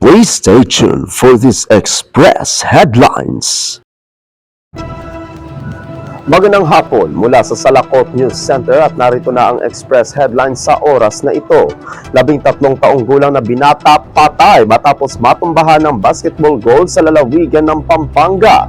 Please stay tuned for these express headlines. Magandang hapon mula sa Salakot News Center at narito na ang express headlines sa oras na ito. 13 taong gulang na binata patay matapos matumbahan ng basketball goal sa lalawigan ng Pampanga.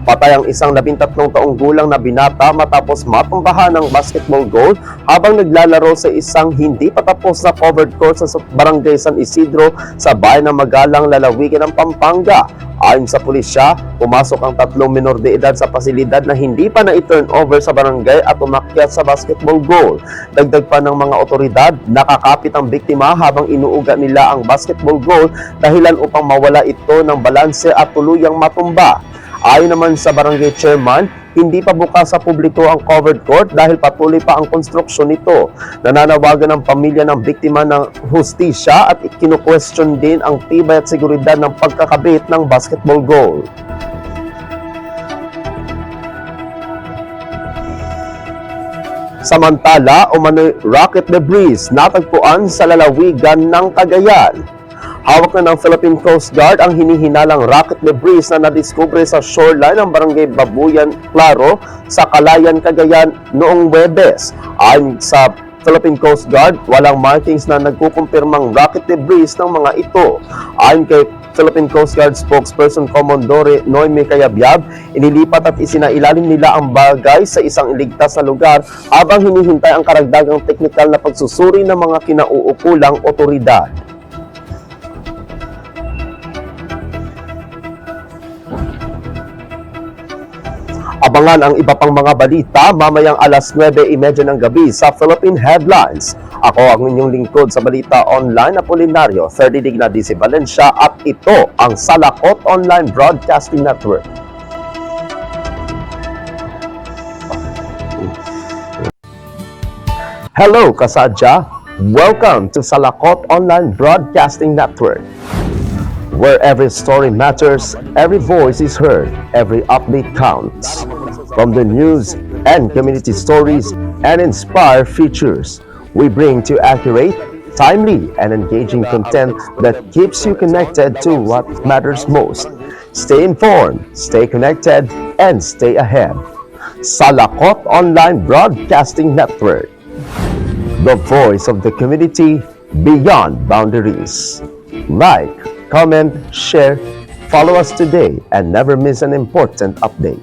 Patay ang isang 13 taong gulang na binata matapos matumbahan ng basketball goal habang naglalaro sa isang hindi patapos na covered court sa Barangay San Isidro sa bayan ng Magalang, lalawigan ng Pampanga. Ayon sa pulisya, pumasok ang 3 menor de edad sa pasilidad na hindi pa na-turn over sa barangay at umakyat sa basketball goal. Dagdag pa ng mga otoridad, nakakapit ang biktima habang inuuga nila ang basketball goal dahilan upang mawala ito ng balanse at tuluyang matumba. Ayon naman sa barangay chairman, hindi pa bukas sa publiko ang covered court dahil patuloy pa ang konstruksyon nito. Nananawagan ng pamilya ng biktima ng hustisya at kinu-question din ang tibay at seguridad ng pagkakabit ng basketball goal. Samantala, umano'y rocket debris natagpuan sa lalawigan ng Cagayan. Hawak na ng Philippine Coast Guard ang hinihinalang rocket debris na nadiskubre sa shoreline ng Barangay Babuyan, Claro, sa Calayan, Cagayan noong Huwebes. Ayon sa Philippine Coast Guard, walang markings na nagkukumpirmang rocket debris ng mga ito. Ayon kay Philippine Coast Guard spokesperson Commodore Noemi Cayabyab, inilipat at isinailalim nila ang bagay sa isang iligtas na lugar habang hinihintay ang karagdagang teknikal na pagsusuri ng mga kinauukulang otoridad. Abangan ang iba pang mga balita mamayang alas 9:30 ng gabi sa Philippine Headlines. Ako ang inyong lingkod sa Balita Online, Apolinario 30 Digna DC Valencia, at ito ang Salakot Online Broadcasting Network. Hello kasadya! Welcome to Salakot Online Broadcasting Network, where every story matters, every voice is heard, every update counts. From the news and community stories and inspire features, we bring to accurate, timely, and engaging content that keeps you connected to what matters most. Stay informed, stay connected, and stay ahead. Salakot Online Broadcasting Network, the voice of the community beyond boundaries. Like, comment, share, follow us today, and never miss an important update.